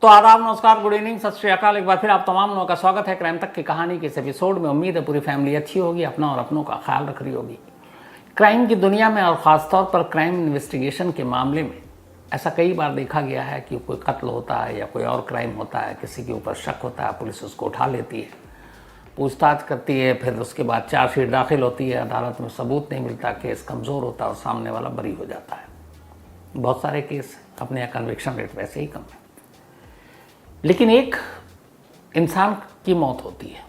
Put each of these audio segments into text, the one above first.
तो आदाब, नमस्कार, गुड इवनिंग, सत श्री अकाल। एक बार फिर आप तमाम लोगों का स्वागत है क्राइम तक की कहानी के इस एपिसोड में। उम्मीद है पूरी फैमिली अच्छी होगी, अपना और अपनों का ख्याल रख रही होगी। क्राइम की दुनिया में और ख़ासतौर पर क्राइम इन्वेस्टिगेशन के मामले में ऐसा कई बार देखा गया है कि कोई कत्ल होता है या कोई और क्राइम होता है, किसी के ऊपर शक होता है, पुलिस उसको उठा लेती है, पूछताछ करती है, फिर उसके बाद चार्जशीट दाखिल होती है, अदालत में सबूत नहीं मिलता, केस कमज़ोर होता है और सामने वाला बरी हो जाता है। बहुत सारे केस अपने यहाँ कन्विक्शन रेट वैसे ही कम है। लेकिन एक इंसान की मौत होती है,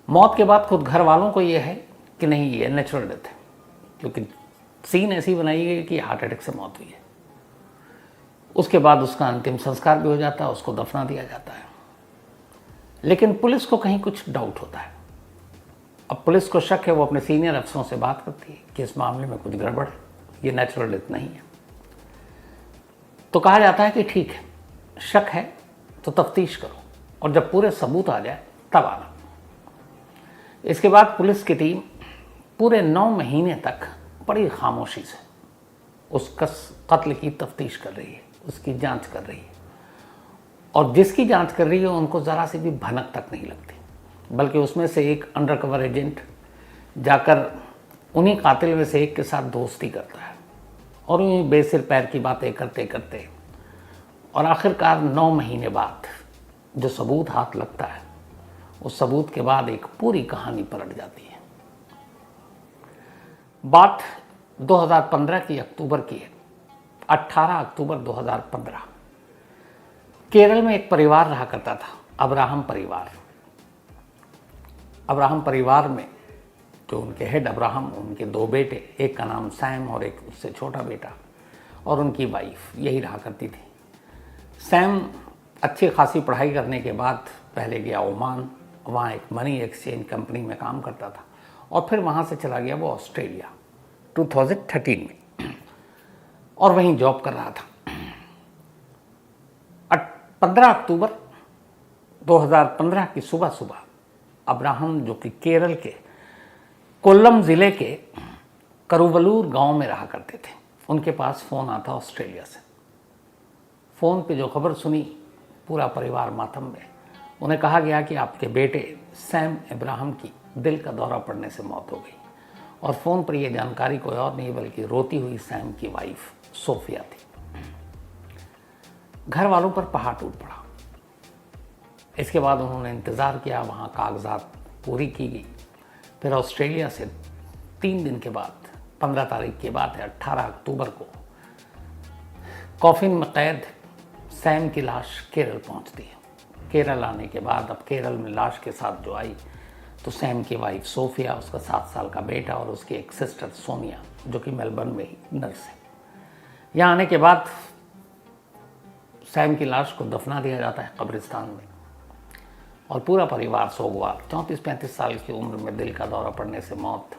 मौत के बाद खुद घर वालों को ये है कि नहीं, ये नेचुरल डेथ है, क्योंकि सीन ऐसी बनाई गई कि हार्ट अटैक से मौत हुई है। उसके बाद उसका अंतिम संस्कार भी हो जाता है, उसको दफना दिया जाता है। लेकिन पुलिस को कहीं कुछ डाउट होता है। अब पुलिस को शक है, वो अपने सीनियर अफसरों से बात करती है कि इस मामले में कुछ गड़बड़ है, ये नेचुरल डेथ नहीं है। तो कहा जाता है कि ठीक है, शक है तो तफ्तीश करो और जब पूरे सबूत आ जाए तब आना। इसके बाद पुलिस की टीम पूरे 9 महीने तक बड़ी खामोशी से उस कत्ल की तफ्तीश कर रही है, उसकी जांच कर रही है। और जिसकी जांच कर रही है उनको ज़रा सी भी भनक तक नहीं लगती, बल्कि उसमें से एक अंडरकवर एजेंट जाकर उन्हीं कातिल में से एक के साथ दोस्ती करता है और उन्हीं बेसिर पैर की बातें करते करते और आखिरकार 9 महीने बाद जो सबूत हाथ लगता है, उस सबूत के बाद एक पूरी कहानी पलट जाती है। बात 2015 की अक्टूबर की है, 18 अक्टूबर 2015। केरल में एक परिवार रहा करता था, अब्राहम परिवार। अब्राहम परिवार में जो उनके हेड अब्राहम, उनके 2 बेटे, एक का नाम सैम और एक उससे छोटा बेटा, और उनकी वाइफ, यही रहा करती थी। सैम अच्छी खासी पढ़ाई करने के बाद पहले गया ओमान, वहाँ एक मनी एक्सचेंज कंपनी में काम करता था, और फिर वहाँ से चला गया वो ऑस्ट्रेलिया 2013 में, और वहीं जॉब कर रहा था। 15 अक्टूबर 2015 की सुबह सुबह अब्राहम, जो कि केरल के कोल्लम ज़िले के करुवलूर गांव में रहा करते थे, उनके पास फ़ोन आता ऑस्ट्रेलिया से। फ़ोन पे जो खबर सुनी, पूरा परिवार मातम में। उन्हें कहा गया कि आपके बेटे सैम इब्राहिम की दिल का दौरा पड़ने से मौत हो गई। और फ़ोन पर यह जानकारी कोई और नहीं बल्कि रोती हुई सैम की वाइफ सोफिया थी। घर वालों पर पहाड़ टूट पड़ा। इसके बाद उन्होंने इंतज़ार किया, वहाँ कागजात पूरी की गई। फिर ऑस्ट्रेलिया से 3 दिन के बाद, 15 तारीख की बात है, 18 अक्टूबर को कॉफिन में कैद सैम की लाश केरल पहुंचती है। केरल आने के बाद अब केरल में लाश के साथ जो आई तो सैम की वाइफ सोफिया, उसका 7 साल का बेटा और उसकी एक सिस्टर सोनिया, जो कि मेलबर्न में ही नर्स है। यहाँ आने के बाद सैम की लाश को दफना दिया जाता है कब्रिस्तान में, और पूरा परिवार सोगवार। 34-35 साल की उम्र में दिल का दौरा पड़ने से मौत,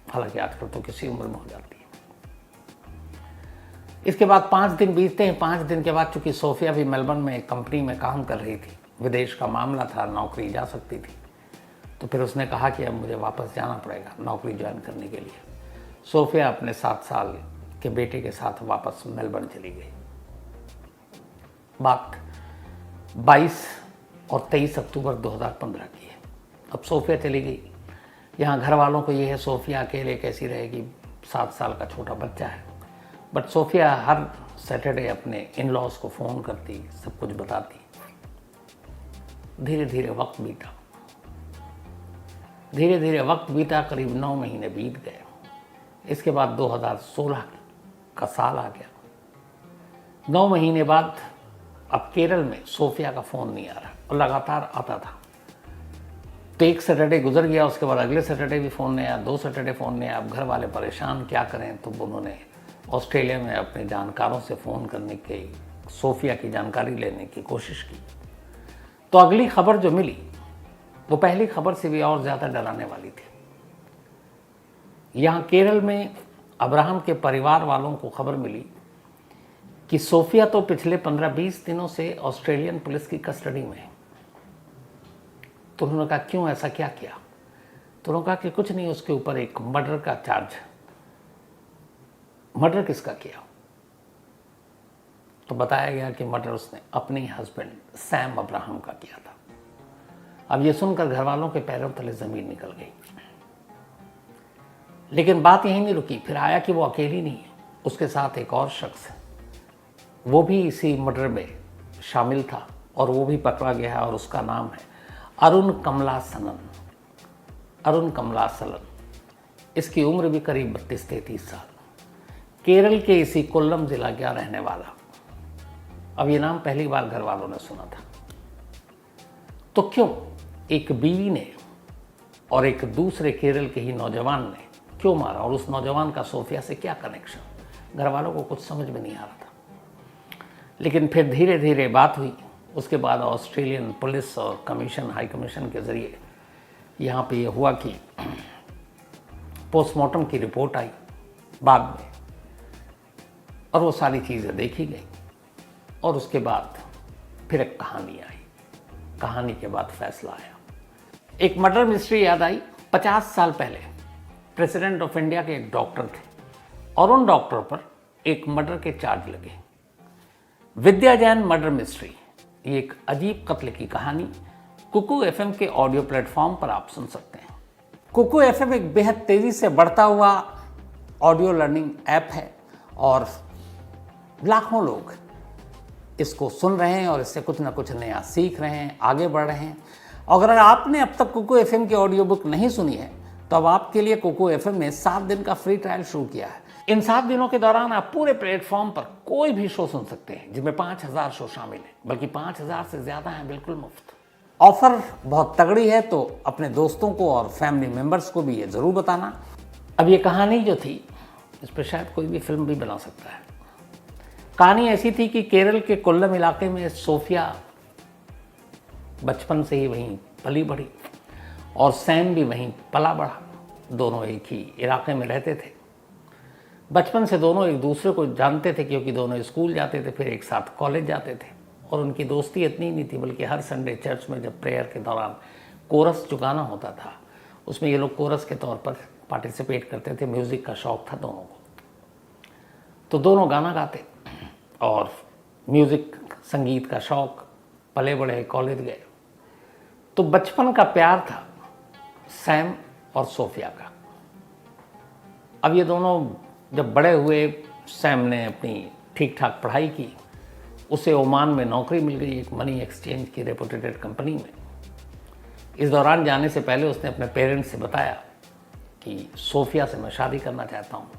हालांकि आजकल तो किसी उम्र में हो जाती है। इसके बाद 5 दिन बीतते हैं। 5 दिन के बाद चूंकि सोफिया भी मेलबर्न में एक कंपनी में काम कर रही थी, विदेश का मामला था, नौकरी जा सकती थी, तो फिर उसने कहा कि अब मुझे वापस जाना पड़ेगा नौकरी ज्वाइन करने के लिए। सोफिया अपने 7 साल के बेटे के साथ वापस मेलबर्न चली गई। बात 22 और 23 अक्टूबर 2015 की है। अब सोफिया चली गई। यहाँ घर वालों को ये है, सोफिया अकेले कैसी रहेगी, 7 साल का छोटा बच्चा है। बट सोफिया हर सैटरडे अपने इन लॉज को फ़ोन करती, सब कुछ बताती। धीरे धीरे वक्त बीता, धीरे धीरे वक्त बीता, करीब 9 महीने बीत गए। इसके बाद 2016 का साल आ गया। 9 महीने बाद अब केरल में सोफिया का फ़ोन नहीं आ रहा और लगातार आता था। तो एक सैटरडे गुजर गया, उसके बाद अगले सैटरडे भी फ़ोन नहीं आया, 2 सैटरडे फ़ोन नहीं आया। अब घर वाले परेशान, क्या करें। तो उन्होंने ऑस्ट्रेलिया में अपने जानकारों से फ़ोन करने की, सोफिया की जानकारी लेने की कोशिश की। तो अगली खबर जो मिली वो पहली खबर से भी और ज़्यादा डराने वाली थी। यहाँ केरल में अब्राहम के परिवार वालों को खबर मिली कि सोफिया तो पिछले 15-20 दिनों से ऑस्ट्रेलियन पुलिस की कस्टडी में है। तो उन्होंने कहा क्यों, ऐसा क्या किया? तो उन्होंने कहा कि कुछ नहीं, उसके ऊपर एक मर्डर का चार्ज। मर्डर किसका किया? तो बताया गया कि मर्डर उसने अपने हस्बैंड सैम अब्राहम का किया था। अब ये सुनकर घर वालों के पैरों तले जमीन निकल गई। लेकिन बात यहीं नहीं रुकी, फिर आया कि वो अकेली नहीं है, उसके साथ एक और शख्स है, वो भी इसी मर्डर में शामिल था और वो भी पकड़ा गया है और उसका नाम है अरुण कमलासनन। अरुण कमलासनन, इसकी उम्र भी करीब 32-33 साल, केरल के इसी कोल्लम जिला का रहने वाला। अब ये नाम पहली बार घर वालों ने सुना था। तो क्यों एक बीवी ने और एक दूसरे केरल के ही नौजवान ने क्यों मारा, और उस नौजवान का सोफिया से क्या कनेक्शन, घर वालों को कुछ समझ में नहीं आ रहा था। लेकिन फिर धीरे धीरे बात हुई। उसके बाद ऑस्ट्रेलियन पुलिस और कमीशन, हाई कमीशन के ज़रिए यहाँ पे ये हुआ कि पोस्टमार्टम की रिपोर्ट आई बाद में, और वो सारी चीज़ें देखी गई और उसके बाद फिर एक कहानी आई। कहानी के बाद फैसला आया। एक मर्डर मिस्ट्री याद आई। 50 साल पहले प्रेसिडेंट ऑफ इंडिया के एक डॉक्टर थे और उन डॉक्टर पर एक मर्डर के चार्ज लगे। विद्या जैन मर्डर मिस्ट्री, ये एक अजीब कत्ल की कहानी कुकू एफएम के ऑडियो प्लेटफॉर्म पर आप सुन सकते हैं। कुकू एफएम एक बेहद तेजी से बढ़ता हुआ ऑडियो लर्निंग ऐप है और लाखों लोग इसको सुन रहे हैं और इससे कुछ ना कुछ नया सीख रहे हैं, आगे बढ़ रहे हैं। अगर आपने अब तक कुकू एफएम की ऑडियो बुक नहीं सुनी है तो अब आपके लिए कुकू एफएम ने 7 दिन का फ्री ट्रायल शुरू किया है। इन 7 दिनों के दौरान आप पूरे प्लेटफॉर्म पर कोई भी शो सुन सकते हैं, जिनमें 5000 शो शामिल हैं, बल्कि 5000 से ज़्यादा हैं बिल्कुल मुफ्त। ऑफर बहुत तगड़ी है, तो अपने दोस्तों को और फैमिली मेम्बर्स को भी ये ज़रूर बताना। अब ये कहानी जो थी, इस पर शायद कोई भी फिल्म भी बना सकता है। कहानी ऐसी थी कि केरल के कोल्लम इलाके में सोफिया बचपन से ही वहीं पली बढ़ी और सैम भी वहीं पला बढ़ा। दोनों एक ही इलाके में रहते थे। बचपन से दोनों एक दूसरे को जानते थे, क्योंकि दोनों स्कूल जाते थे, फिर एक साथ कॉलेज जाते थे। और उनकी दोस्ती इतनी नहीं थी, बल्कि हर संडे चर्च में जब प्रेयर के दौरान कोरस चुकाना होता था, उसमें ये लोग कोरस के तौर पर पार्टिसिपेट करते थे। म्यूज़िक का शौक़ था दोनों को, तो दोनों गाना गाते और म्यूज़िक, संगीत का शौक़, पले बड़े, कॉलेज गए। तो बचपन का प्यार था सैम और सोफिया का। अब ये दोनों जब बड़े हुए, सैम ने अपनी ठीक ठाक पढ़ाई की, उसे ओमान में नौकरी मिल गई एक मनी एक्सचेंज की रेपुटेटेड कंपनी में। इस दौरान जाने से पहले उसने अपने पेरेंट्स से बताया कि सोफिया से मैं शादी करना चाहता हूँ।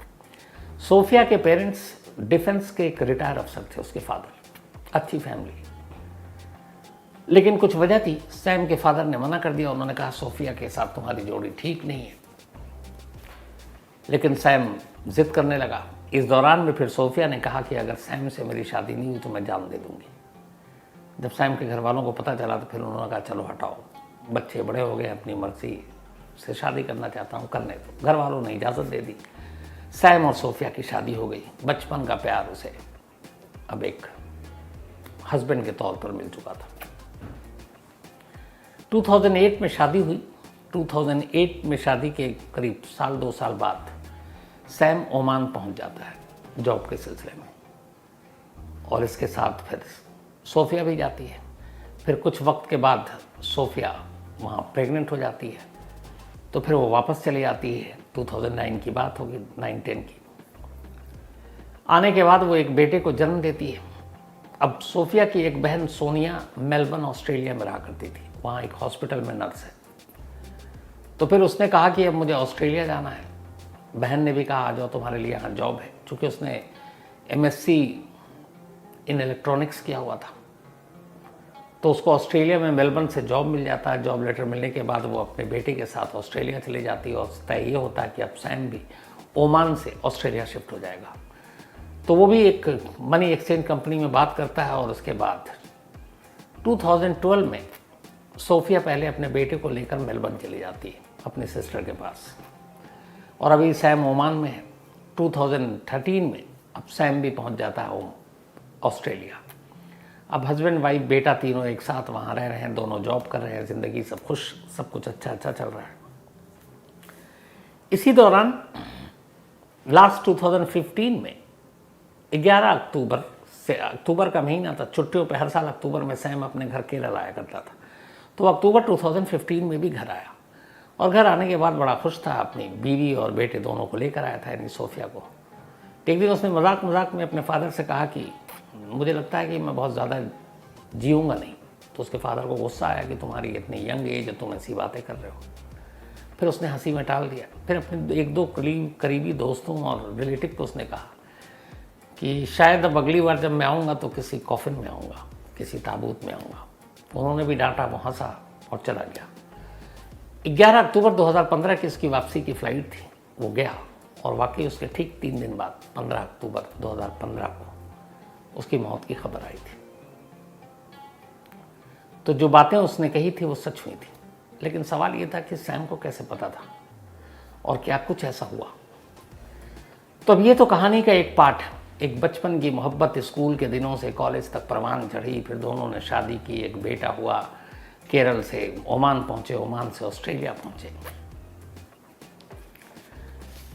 सोफिया के पेरेंट्स डिफेंस के एक रिटायर अफसर थे, उसके फादर, अच्छी फैमिली। लेकिन कुछ वजह थी, सैम के फादर ने मना कर दिया। उन्होंने कहा सोफिया के साथ तुम्हारी जोड़ी ठीक नहीं है। लेकिन सैम जिद करने लगा। इस दौरान में फिर सोफिया ने कहा कि अगर सैम से मेरी शादी नहीं हुई तो मैं जान दे दूंगी। जब सैम के घर वालों को पता चला तो फिर उन्होंने कहा चलो हटाओ, बच्चे बड़े हो गए, अपनी मर्जी से शादी करना चाहता हूँ, करने दो। घर वालों ने इजाज़त दे दी। सैम और सोफिया की शादी हो गई। बचपन का प्यार उसे अब एक हस्बैंड के तौर पर मिल चुका था। 2008 में शादी हुई। 2008 में शादी के करीब 1-2 साल बाद सैम ओमान पहुंच जाता है जॉब के सिलसिले में, और इसके साथ फिर सोफिया भी जाती है। फिर कुछ वक्त के बाद सोफिया वहाँ प्रेग्नेंट हो जाती है, तो फिर वो वापस चली आती है। 2009 की बात होगी, 9-10 की। आने के बाद वो एक बेटे को जन्म देती है। अब सोफिया की एक बहन सोनिया मेलबर्न ऑस्ट्रेलिया में रहा करती थी, वहाँ एक हॉस्पिटल में नर्स है। तो फिर उसने कहा कि अब मुझे ऑस्ट्रेलिया जाना है। बहन ने भी कहा आ जाओ, तुम्हारे लिए यहाँ जॉब है। चूँकि उसने MSc इन इलेक्ट्रॉनिक्स किया हुआ था, तो उसको ऑस्ट्रेलिया में मेलबर्न से जॉब मिल जाता है। जॉब लेटर मिलने के बाद वो अपने बेटे के साथ ऑस्ट्रेलिया चली जाती है, और तय ये होता है कि अब सैम भी ओमान से ऑस्ट्रेलिया शिफ्ट हो जाएगा। तो वो भी एक मनी एक्सचेंज कंपनी में बात करता है। और उसके बाद 2012 में सोफिया पहले अपने बेटे को लेकर मेलबर्न चली जाती है अपनी सिस्टर के पास, और अभी सैम ओमान में है। 2013 में अब सैम भी पहुंच जाता है ऑस्ट्रेलिया। अब हस्बैंड वाइफ बेटा तीनों एक साथ वहाँ रह रहे हैं, दोनों जॉब कर रहे हैं, ज़िंदगी सब खुश, सब कुछ अच्छा चल रहा है। इसी दौरान लास्ट 2015 में 11 अक्टूबर से अक्टूबर का महीना था, छुट्टियों पे हर साल अक्टूबर में सैम अपने घर केरल आया करता था। तो अक्टूबर 2015 में भी घर आया और घर आने के बाद बड़ा खुश था, अपनी बीवी और बेटे दोनों को लेकर आया था, यानी सोफिया को। एक दिन उसने मजाक मजाक में अपने फादर से कहा कि मुझे लगता है कि मैं बहुत ज़्यादा जीऊँगा नहीं। तो उसके फादर को गुस्सा आया कि तुम्हारी इतनी यंग एज है, तुम ऐसी बातें कर रहे हो। फिर उसने हंसी में टाल दिया। फिर अपने एक दो करीबी दोस्तों और रिलेटिव को उसने कहा कि शायद अब अगली बार जब मैं आऊँगा तो किसी कॉफिन में आऊँगा, किसी ताबूत में आऊँगा। उन्होंने भी डांटा, वो हंसा और चला गया। 11 अक्टूबर 2015 की उसकी वापसी की फ़्लाइट थी। वो गया और वाकई उसके ठीक 3 दिन बाद 15 अक्टूबर 2015 को उसकी मौत की खबर आई थी। तो जो बातें उसने कही थी वो सच हुई थी, लेकिन सवाल ये था कि सैम को कैसे पता था और क्या कुछ ऐसा हुआ। तो अब ये तो कहानी का एक पार्ट है। एक बचपन की मोहब्बत स्कूल के दिनों से कॉलेज तक परवान चढ़ी, फिर दोनों ने शादी की, एक बेटा हुआ, केरल से ओमान पहुंचे, ओमान से ऑस्ट्रेलिया पहुंचे।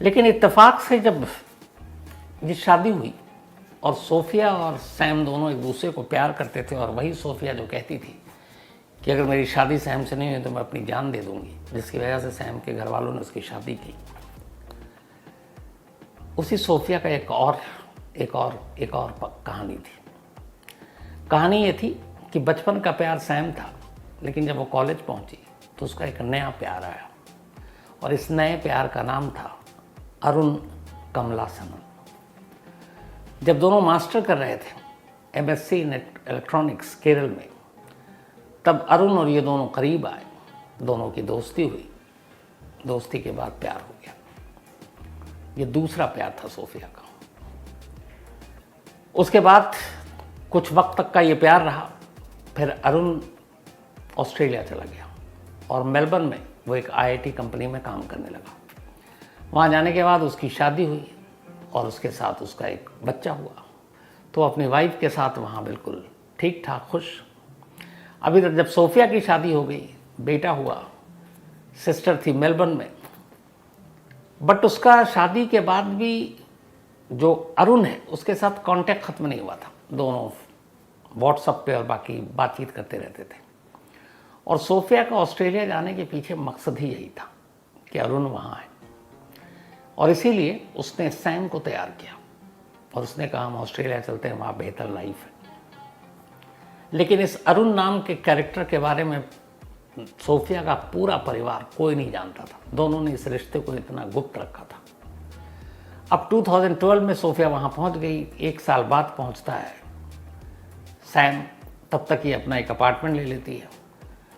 लेकिन इत्तेफाक से जब ये शादी हुई और सोफिया और सैम दोनों एक दूसरे को प्यार करते थे, और वही सोफिया जो कहती थी कि अगर मेरी शादी सैम से नहीं हुई तो मैं अपनी जान दे दूंगी, जिसकी वजह से सैम के घर वालों ने उसकी शादी की। उसी सोफिया का एक और कहानी थी। कहानी ये थी कि बचपन का प्यार सैम था, लेकिन जब वो कॉलेज पहुंची तो उसका एक नया प्यार आया, और इस नए प्यार का नाम था अरुण कमलासनन। जब दोनों मास्टर कर रहे थे MSc इन इलेक्ट्रॉनिक्स केरल में, तब अरुण और ये दोनों करीब आए, दोनों की दोस्ती हुई। दोस्ती के बाद प्यार हो गया। ये दूसरा प्यार था सोफिया का। उसके बाद कुछ वक्त तक का ये प्यार रहा। फिर अरुण ऑस्ट्रेलिया चला गया और मेलबर्न में वो एक IIT कंपनी में काम करने लगा। वहाँ जाने के बाद उसकी शादी हुई और उसके साथ उसका एक बच्चा हुआ। तो अपनी वाइफ के साथ वहाँ बिल्कुल ठीक ठाक खुश। अभी तक जब सोफिया की शादी हो गई, बेटा हुआ, सिस्टर थी मेलबर्न में, बट उसका शादी के बाद भी जो अरुण है उसके साथ कांटेक्ट ख़त्म नहीं हुआ था। दोनों व्हाट्सएप पे और बाकी बातचीत करते रहते थे। और सोफिया का ऑस्ट्रेलिया जाने के पीछे मकसद ही यही था कि अरुण वहाँ है, और इसीलिए उसने सैम को तैयार किया और उसने कहा हम ऑस्ट्रेलिया चलते हैं, वहाँ बेहतर लाइफ है। लेकिन इस अरुण नाम के कैरेक्टर के बारे में सोफिया का पूरा परिवार कोई नहीं जानता था। दोनों ने इस रिश्ते को इतना गुप्त रखा था। अब 2012 में सोफिया वहाँ पहुँच गई। 1 साल बाद पहुँचता है सैम। तब तक ये अपना एक अपार्टमेंट ले लेती है,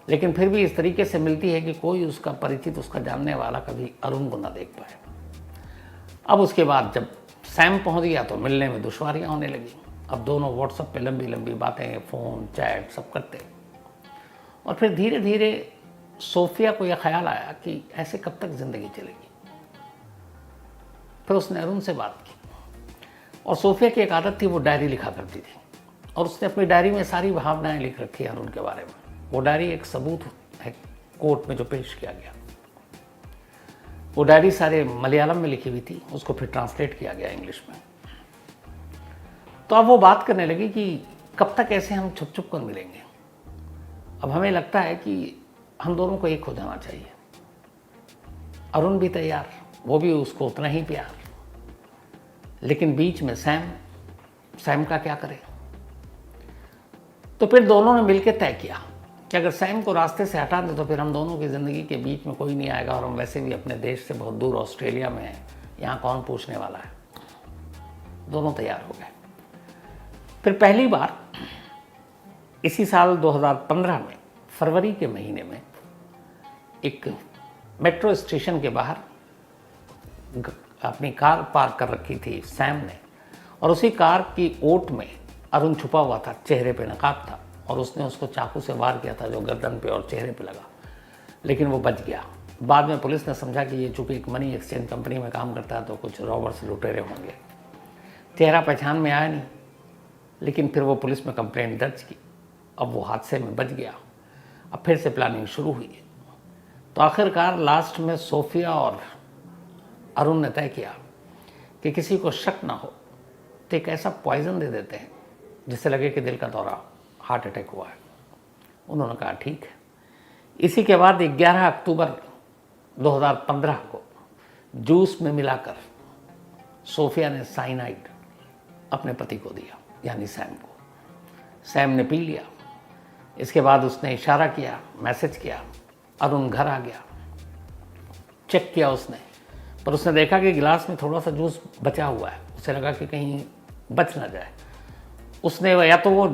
लेकिन फिर भी इस तरीके से मिलती है कि कोई उसका परिचित, उसका जानने वाला कभी अरुण को ना देख पाए। अब उसके बाद जब सैम पहुँच गया तो मिलने में दुश्वारियाँ होने लगी। अब दोनों व्हाट्सएप पे लंबी लंबी बातें, फ़ोन, चैट सब करते। और फिर धीरे धीरे सोफिया को यह ख्याल आया कि ऐसे कब तक ज़िंदगी चलेगी। फिर उसने अरुण से बात की, और सोफिया की एक आदत थी, वो डायरी लिखा करती थी, और उसने अपनी डायरी में सारी भावनाएं लिख रखी है अरुण के बारे में। वो डायरी एक सबूत है कोर्ट में जो पेश किया गया। वो डायरी सारे मलयालम में लिखी हुई थी, उसको फिर ट्रांसलेट किया गया इंग्लिश में। तो अब वो बात करने लगी कि कब तक ऐसे हम छुप छुप कर मिलेंगे। अब हमें लगता है कि हम दोनों को एक हो जाना चाहिए। अरुण भी तैयार, वो भी उसको उतना ही प्यार, लेकिन बीच में सैम का क्या करे। तो फिर दोनों ने मिलकर तय किया कि अगर सैम को रास्ते से हटा दें तो फिर हम दोनों की ज़िंदगी के बीच में कोई नहीं आएगा, और हम वैसे भी अपने देश से बहुत दूर ऑस्ट्रेलिया में हैं, यहाँ कौन पूछने वाला है। दोनों तैयार हो गए। फिर पहली बार इसी साल 2015 में फरवरी के महीने में एक मेट्रो स्टेशन के बाहर अपनी कार पार्क कर रखी थी सैम ने, और उसी कार की ओट में अरुण छुपा हुआ था, चेहरे पे नकाब था, और उसने उसको चाकू से वार किया था जो गर्दन पे और चेहरे पे लगा, लेकिन वो बच गया। बाद में पुलिस ने समझा कि ये चूँकि एक मनी एक्सचेंज कंपनी में काम करता है तो कुछ रॉबर्स लुटेरे होंगे। चेहरा पहचान में आया नहीं, लेकिन फिर वो पुलिस में कंप्लेंट दर्ज की। अब वो हादसे में बच गया। अब फिर से प्लानिंग शुरू हुई। तो आखिरकार लास्ट में सोफिया और अरुण ने तय किया कि किसी को शक ना हो तो एक ऐसा पॉइजन दे देते हैं जिससे लगे कि दिल का दौरा, हार्ट अटैक हुआ है। उन्होंने कहा ठीक है। इसी के बाद 11 अक्टूबर 2015 को जूस में मिलाकर सोफिया ने साइनाइड अपने पति को दिया, यानी सैम को। सैम ने पी लिया। इसके बाद उसने इशारा किया, मैसेज किया, अरुण घर आ गया। चेक किया उसने, पर उसने देखा कि गिलास में थोड़ा सा जूस बचा हुआ है। उसे लगा कि कहीं बच ना जाए। उसने या तो वो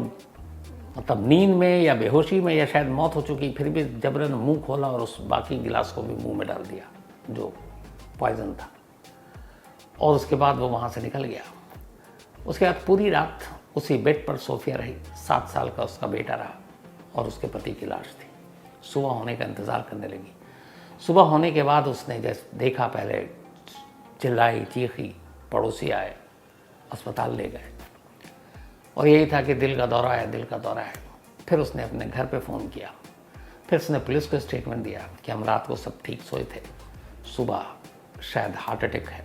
मतलब नींद में या बेहोशी में या शायद मौत हो चुकी, फिर भी जबरन मुंह खोला और उस बाकी गिलास को भी मुंह में डाल दिया जो पॉइजन था। और उसके बाद वो वहाँ से निकल गया। उसके बाद पूरी रात उसी बेड पर सोफिया रही। 7 साल का उसका बेटा रहा और उसके पति की लाश थी। सुबह होने का इंतज़ार करने लगी। सुबह होने के बाद उसने जैसे देखा, पहले चिल्लाई, चीखी, पड़ोसी आए, अस्पताल ले गए और यही था कि दिल का दौरा है, दिल का दौरा है। फिर उसने अपने घर पे फ़ोन किया। फिर उसने पुलिस को स्टेटमेंट दिया कि हम रात को सब ठीक सोए थे, सुबह शायद हार्ट अटैक है।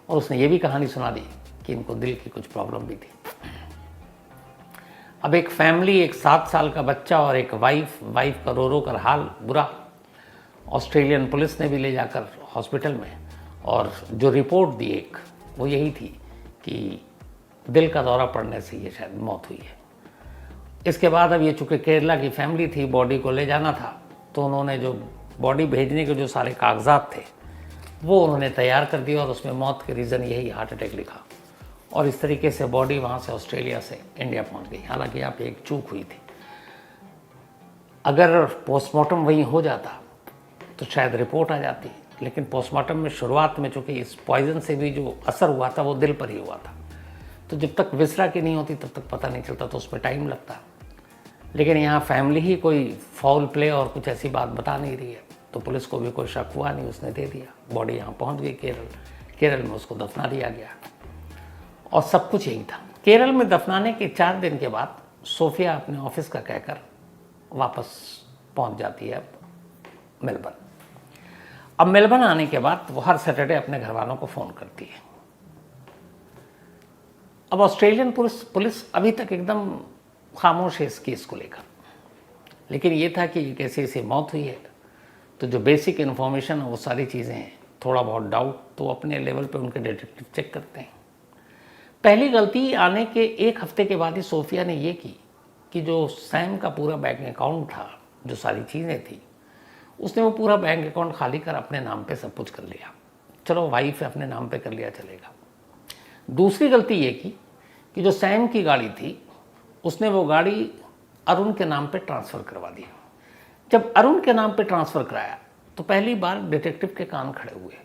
और उसने ये भी कहानी सुना दी कि इनको दिल की कुछ प्रॉब्लम भी थी। अब एक फैमिली, एक 7 साल का बच्चा और एक वाइफ का रो रो कर हाल बुरा। ऑस्ट्रेलियन पुलिस ने भी ले जाकर हॉस्पिटल में, और जो रिपोर्ट दी एक, वो यही थी कि दिल का दौरा पड़ने से ये शायद मौत हुई है। इसके बाद अब ये चूँकि केरला की फैमिली थी, बॉडी को ले जाना था, तो उन्होंने जो बॉडी भेजने के जो सारे कागजात थे वो उन्होंने तैयार कर दिया और उसमें मौत के रीज़न यही हार्ट अटैक लिखा। और इस तरीके से बॉडी वहाँ से ऑस्ट्रेलिया से इंडिया पहुँच गई। हालांकि यहाँ पे एक चूक हुई थी। अगर पोस्टमार्टम वहीं हो जाता तो शायद रिपोर्ट आ जाती, लेकिन पोस्टमार्टम में शुरुआत में चूँकि इस पॉइजन से भी जो असर हुआ था वो दिल पर ही हुआ था, तो जब तक विसरा की नहीं होती तब तक पता नहीं चलता, तो उसमें टाइम लगता। लेकिन यहाँ फैमिली ही कोई फाउल प्ले और कुछ ऐसी बात बता नहीं रही है, तो पुलिस को भी कोई शक हुआ नहीं, उसने दे दिया। बॉडी यहाँ पहुँच गई केरल में उसको दफना दिया गया और सब कुछ यही था। केरल में दफनाने के 4 दिन के बाद सोफिया अपने ऑफिस का कहकर वापस पहुँच जाती है मेलबर्न। अब मेलबर्न आने के बाद वो हर सैटरडे अपने घर वालों को फ़ोन करती है। अब ऑस्ट्रेलियन पुलिस अभी तक एकदम खामोश है इस केस को लेकर, लेकिन ये था कि कैसे ऐसी मौत हुई है, तो जो बेसिक इन्फॉर्मेशन है वो सारी चीज़ें हैं, थोड़ा बहुत डाउट तो अपने लेवल पे उनके डिटेक्टिव चेक करते हैं। पहली गलती आने के 1 हफ्ते के बाद ही सोफिया ने ये की कि जो सैम का पूरा बैंक अकाउंट था, जो सारी चीज़ें थी, उसने वो पूरा बैंक अकाउंट खाली कर अपने नाम पे सब कुछ कर लिया। चलो वाइफ अपने नाम पे कर लिया, चलेगा। दूसरी गलती ये की कि जो सैम की गाड़ी थी उसने वो गाड़ी अरुण के नाम पे ट्रांसफ़र करवा दी। जब अरुण के नाम पे ट्रांसफ़र कराया तो पहली बार डिटेक्टिव के कान खड़े हुए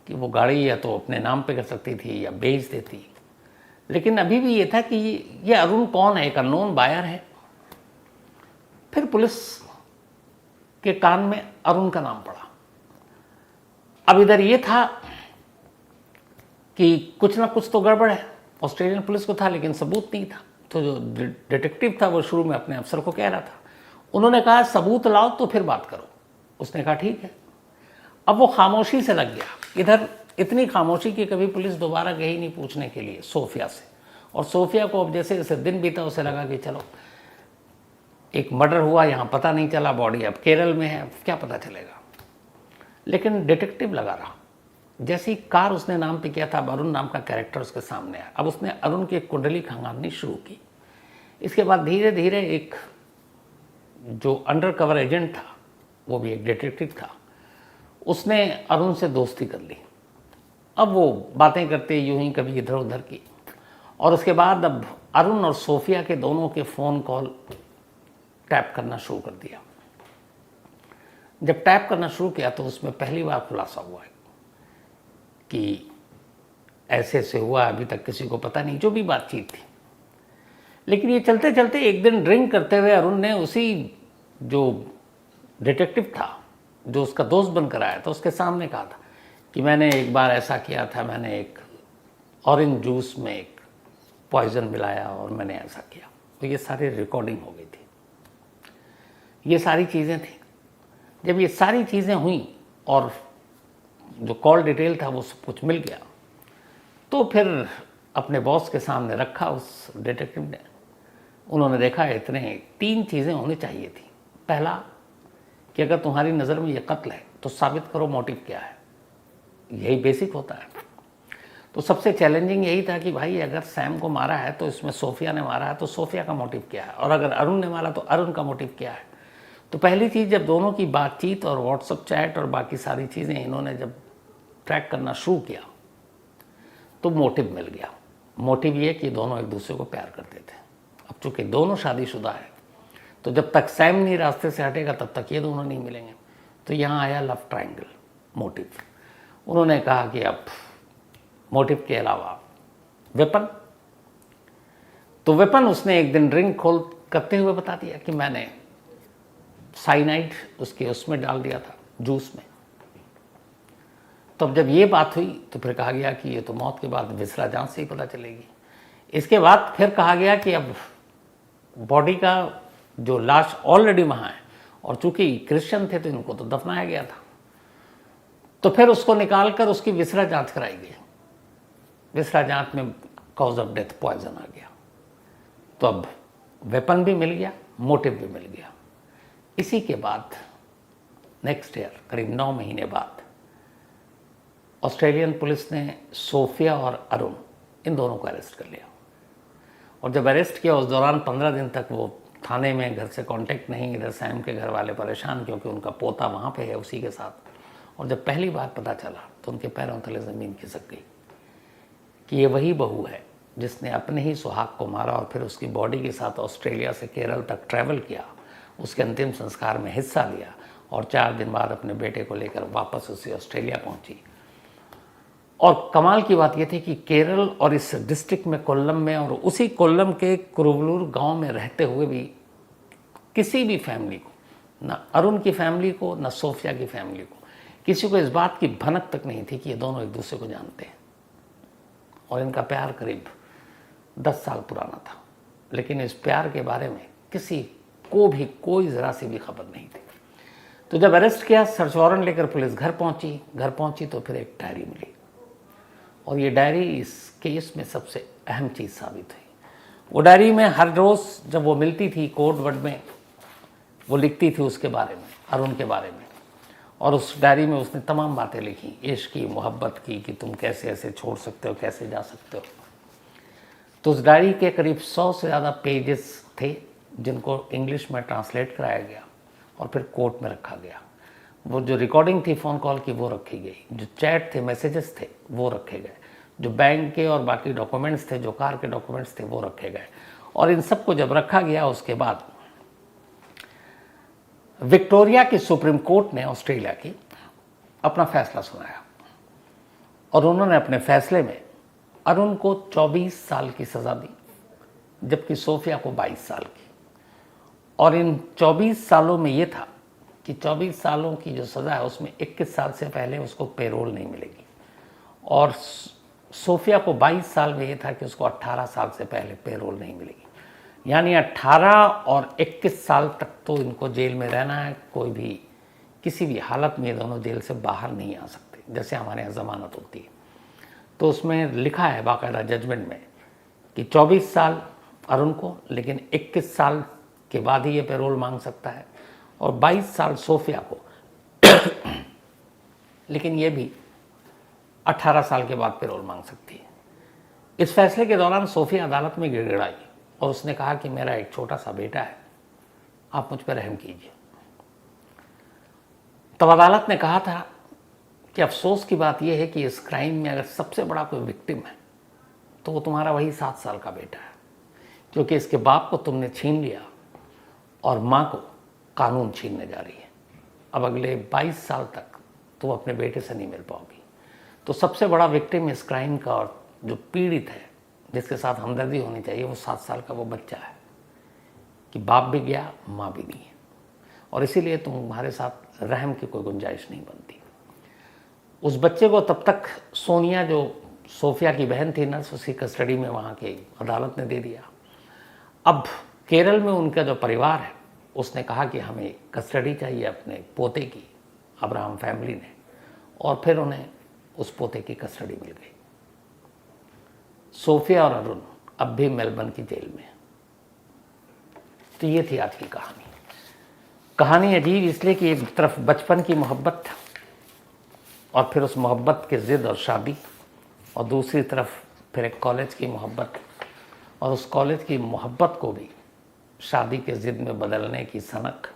कि वो गाड़ी या तो अपने नाम पे कर सकती थी या बेच देती, लेकिन अभी भी ये था कि ये अरुण कौन है, एक अननोन बायर है। फिर पुलिस के कान में अरुण का नाम पड़ा। अब इधर ये था कि कुछ ना कुछ तो गड़बड़ है, ऑस्ट्रेलियन पुलिस को था, लेकिन सबूत नहीं था। तो जो डिटेक्टिव था वो शुरू में अपने अफसर को कह रहा था, उन्होंने कहा सबूत लाओ तो फिर बात करो। उसने कहा ठीक है। अब वो खामोशी से लग गया। इधर इतनी खामोशी कि कभी पुलिस दोबारा गई नहीं पूछने के लिए सोफिया से, और सोफिया को अब जैसे जैसे दिन बीता उसे लगा कि चलो एक मर्डर हुआ, यहाँ पता नहीं चला, बॉडी अब केरल में है, क्या पता चलेगा। लेकिन डिटेक्टिव लगा रहा। जैसे ही कार उसने नाम पे किया था, अब अरुण नाम का कैरेक्टर उसके सामने आया। अब उसने अरुण की एक कुंडली खंगालनी शुरू की। इसके बाद धीरे धीरे एक जो अंडर कवर एजेंट था, वो भी एक डिटेक्टिव था, उसने अरुण से दोस्ती कर ली। अब वो बातें करते यूं ही कभी इधर उधर की, और उसके बाद अब अरुण और सोफिया के दोनों के फ़ोन कॉल टैप करना शुरू कर दिया। जब टैप करना शुरू किया तो उसमें पहली बार खुलासा हुआ है कि ऐसे ऐसे हुआ, अभी तक किसी को पता नहीं, जो भी बातचीत थी। लेकिन ये चलते चलते एक दिन ड्रिंक करते हुए अरुण ने उसी जो डिटेक्टिव था, जो उसका दोस्त बनकर आया था, उसके सामने कहा था कि मैंने एक बार ऐसा किया था, मैंने एक ऑरेंज जूस में एक पॉइजन मिलाया और मैंने ऐसा किया। तो ये सारी रिकॉर्डिंग हो गई थी, ये सारी चीज़ें थी। जब ये सारी चीज़ें हुई और जो कॉल डिटेल था वो सब कुछ मिल गया, तो फिर अपने बॉस के सामने रखा उस डिटेक्टिव ने। उन्होंने देखा इतने 3 चीज़ें होनी चाहिए थी। पहला कि अगर तुम्हारी नज़र में ये कत्ल है तो साबित करो मोटिव क्या है, यही बेसिक होता है। तो सबसे चैलेंजिंग यही था कि भाई अगर सैम को मारा है तो इसमें सोफिया ने मारा है तो सोफिया का मोटिव क्या है, और अगर अरुण ने मारा तो अरुण का मोटिव क्या है। तो पहली चीज़, जब दोनों की बातचीत और व्हाट्सएप चैट और बाकी सारी चीज़ें इन्होंने जब ट्रैक करना शुरू किया तो मोटिव मिल गया। मोटिव ये कि दोनों एक दूसरे को प्यार करते थे। अब चूंकि दोनों शादीशुदा है तो जब तक सैम नहीं रास्ते से हटेगा तब तक ये दोनों नहीं मिलेंगे। तो यहाँ आया लव ट्रायंगल, मोटिव। उन्होंने कहा कि अब मोटिव के अलावा वेपन, तो वेपन उसने एक दिन ड्रिंक खोल करते हुए बता दिया कि मैंने साइनाइड उसके उसमें डाल दिया था, जूस में। तो अब जब ये बात हुई तो फिर कहा गया कि ये तो मौत के बाद विसरा जांच से ही पता चलेगी। इसके बाद फिर कहा गया कि अब बॉडी का जो लाश ऑलरेडी वहाँ है, और चूंकि क्रिश्चियन थे तो इनको तो दफनाया गया था, तो फिर उसको निकालकर उसकी विसरा जांच कराई गई। विसरा जांच में कॉज ऑफ डेथ पॉइजन आ गया। तो अब वेपन भी मिल गया, मोटिव भी मिल गया। इसी के बाद नेक्स्ट ईयर करीब 9 महीने बाद ऑस्ट्रेलियन पुलिस ने सोफिया और अरुण इन दोनों को अरेस्ट कर लिया। और जब अरेस्ट किया उस दौरान 15 दिन तक वो थाने में, घर से कांटेक्ट नहीं। इधर सैम के घर वाले परेशान क्योंकि उनका पोता वहाँ पे है उसी के साथ। और जब पहली बार पता चला तो उनके पैरों तले ज़मीन खिसक गई कि ये वही बहू है जिसने अपने ही सुहाग को मारा और फिर उसकी बॉडी के साथ ऑस्ट्रेलिया से केरल तक ट्रैवल किया, उसके अंतिम संस्कार में हिस्सा लिया और 4 दिन बाद अपने बेटे को लेकर वापस उसे ऑस्ट्रेलिया पहुंची। और कमाल की बात यह थी कि केरल और इस डिस्ट्रिक्ट में कोल्लम में और उसी कोल्लम के कुरुवलूर गांव में रहते हुए भी किसी भी फैमिली को, ना अरुण की फैमिली को ना सोफिया की फैमिली को, किसी को इस बात की भनक तक नहीं थी कि ये दोनों एक दूसरे को जानते हैं। और इनका प्यार करीब 10 साल पुराना था, लेकिन इस प्यार के बारे में किसी को भी कोई ज़रा सी भी खबर नहीं थी। तो जब अरेस्ट किया, सर्च वारंट लेकर पुलिस घर पहुंची तो फिर एक डायरी मिली। और ये डायरी इस केस में सबसे अहम चीज़ साबित हुई। वो डायरी में हर रोज़ जब वो मिलती थी कोड वर्ड में वो लिखती थी उसके बारे में, अरुण के बारे में। और उस डायरी में उसने तमाम बातें लिखी, इश्क की, मोहब्बत की, कि तुम कैसे ऐसे छोड़ सकते हो, कैसे जा सकते हो। तो उस डायरी के करीब 100 से ज़्यादा पेजेस थे जिनको इंग्लिश में ट्रांसलेट कराया गया और फिर कोर्ट में रखा गया। वो जो रिकॉर्डिंग थी फ़ोन कॉल की वो रखी गई, जो चैट थे, मैसेजेस थे वो रखे गए, जो बैंक के और बाकी डॉक्यूमेंट्स थे, जो कार के डॉक्यूमेंट्स थे वो रखे गए। और इन सबको जब रखा गया उसके बाद विक्टोरिया की सुप्रीम कोर्ट ने ऑस्ट्रेलिया की अपना फैसला सुनाया। और उन्होंने अपने फैसले में अरुण को 24 साल की सज़ा दी, जबकि सोफिया को 22 साल की। और इन 24 सालों में ये था कि 24 सालों की जो सज़ा है उसमें 21 साल से पहले उसको पेरोल नहीं मिलेगी। और सोफिया को 22 साल में ये था कि उसको 18 साल से पहले पेरोल नहीं मिलेगी। यानी 18 और 21 साल तक तो इनको जेल में रहना है। कोई भी किसी भी हालत में ये दोनों जेल से बाहर नहीं आ सकते, जैसे हमारे यहाँ ज़मानत होती है। तो उसमें लिखा है बाकायदा जजमेंट में कि 24 साल अरुण को, लेकिन 21 साल के बाद ही ये पेरोल मांग सकता है, और 22 साल सोफिया को लेकिन ये भी 18 साल के बाद पेरोल मांग सकती है। इस फैसले के दौरान सोफिया अदालत में गिड़गिड़ाई और उसने कहा कि मेरा एक छोटा सा बेटा है, आप मुझ पर रहम कीजिए। तब अदालत ने कहा था कि अफसोस की बात यह है कि इस क्राइम में अगर सबसे बड़ा कोई विक्टिम है तो वो तुम्हारा वही 7 साल का बेटा है, क्योंकि इसके बाप को तुमने छीन लिया और माँ को कानून छीनने जा रही है। अब अगले 22 साल तक तुम अपने बेटे से नहीं मिल पाओगी। तो सबसे बड़ा विक्टिम इस क्राइम का और जो पीड़ित है, जिसके साथ हमदर्दी होनी चाहिए, वो 7 साल का वो बच्चा है कि बाप भी गया, माँ भी नहीं है, और इसीलिए तुम्हारे साथ रहम की कोई गुंजाइश नहीं बनती। उस बच्चे को तब तक सोनिया, जो सोफिया की बहन थी नर्स, उसकी कस्टडी में वहाँ की अदालत ने दे दिया। अब केरल में उनका जो परिवार है उसने कहा कि हमें कस्टडी चाहिए अपने पोते की, अब्राहम फैमिली ने, और फिर उन्हें उस पोते की कस्टडी मिल गई। सोफिया और अरुण अब भी मेलबर्न की जेल में। तो ये थी आज की कहानी। कहानी अजीब इसलिए कि एक तरफ बचपन की मोहब्बत और फिर उस मोहब्बत की ज़िद और शादी, और दूसरी तरफ फिर एक कॉलेज की मोहब्बत, और उस कॉलेज की मोहब्बत को भी शादी के ज़िद में बदलने की सनक,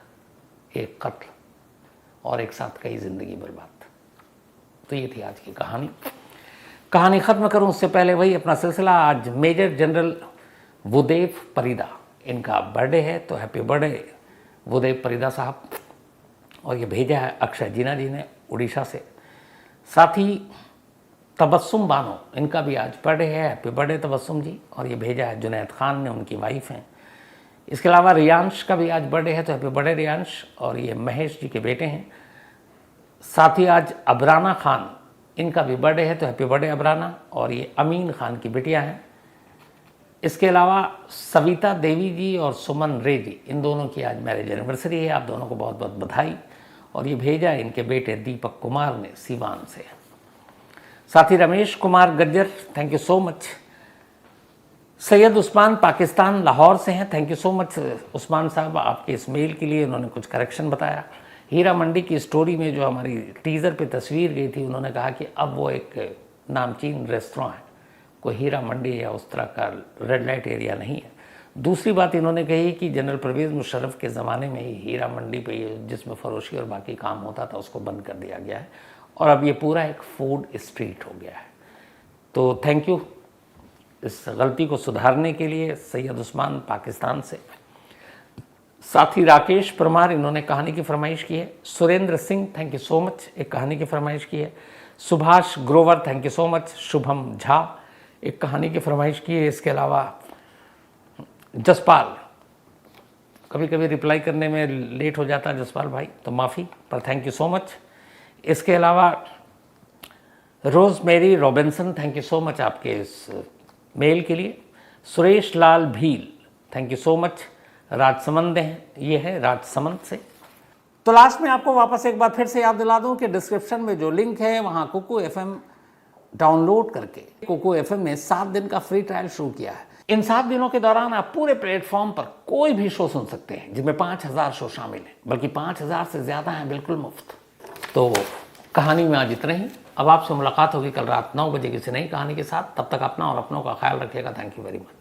एक कत्ल और एक साथ कई ज़िंदगी बर्बाद। तो ये थी आज की कहानी। कहानी ख़त्म करूं उससे पहले वही अपना सिलसिला। आज मेजर जनरल वुदेव परिदा, इनका बर्थडे है, तो हैप्पी बर्थडे वुदेव परिदा साहब। और ये भेजा है अक्षय जीना जी ने उड़ीसा से। साथ ही तबस्सुम बानो, इनका भी आज बर्थडे है, हैप्पी बर्थडे तबस्सुम जी। और ये भेजा है जुनैद खान ने, उनकी वाइफ हैं। इसके अलावा रियांश का भी आज बर्थडे है, तो हैप्पी बर्थडे रियांश। और ये महेश जी के बेटे हैं। साथ ही आज अबराना खान, इनका भी बर्थडे है, तो हैप्पी बर्थडे अबराना। और ये अमीन खान की बिटिया हैं। इसके अलावा सविता देवी जी और सुमन रे जी, इन दोनों की आज मैरिज एनिवर्सरी है। आप दोनों को बहुत बहुत बधाई। और ये भेजा है इनके बेटे दीपक कुमार ने सीवान से। साथ ही Ramesh Kumar Gajjar, thank you so much. Syed Usman Pakistan Lahore से हैं, thank you so much Usman साहब आपके इस मेल के लिए। उन्होंने कुछ करेक्शन बताया। हीरा मंडी की स्टोरी में जो हमारी टीज़र पे तस्वीर गई थी, उन्होंने कहा कि अब वो एक नामचीन रेस्टोरेंट है, कोई हीरा मंडी या उस तरह का रेड लाइट एरिया नहीं है। दूसरी बात इन्होंने कही कि जनरल परवेज़ मुशर्रफ के ज़माने में ही हीरा मंडी पे जिसमें फरोशी और बाकी काम होता था उसको बंद कर दिया गया है, और अब ये पूरा एक फूड स्ट्रीट हो गया है। तो थैंक यू इस गलती को सुधारने के लिए सैयद उस्मान पाकिस्तान से। साथ ही राकेश परमार, इन्होंने कहानी की फरमाइश की है। Surendra Singh, thank you so much, एक कहानी की फरमाइश की है। Subhash Grover, thank you so much. Shubham Jha, एक कहानी की फरमाइश की है। इसके अलावा जसपाल, कभी कभी रिप्लाई करने में लेट हो जाता है जसपाल भाई, तो माफ़ी, पर थैंक यू सो मच। इसके अलावा Rose Mary Robinson, thank you so much आपके इस मेल के लिए। Suresh Lal Bhil, thank you so much. Rajsamand हैं, ये है राजसमंद से। तो लास्ट में आपको वापस एक बार फिर से याद दिला दूं कि डिस्क्रिप्शन में जो लिंक है वहाँ कुकू FM डाउनलोड करके कुकू FM ने 7 दिन का फ्री ट्रायल शुरू किया है। इन 7 दिनों के दौरान आप पूरे प्लेटफॉर्म पर कोई भी शो सुन सकते हैं, जिसमें 5000 शो शामिल हैं, बल्कि 5000 से ज़्यादा हैं बिल्कुल मुफ्त। तो कहानी में आज इतना ही। अब आपसे मुलाकात होगी कल रात 9 बजे किसी नई कहानी के साथ। तब तक अपना और अपनों का ख्याल रखिएगा। Thank you very much.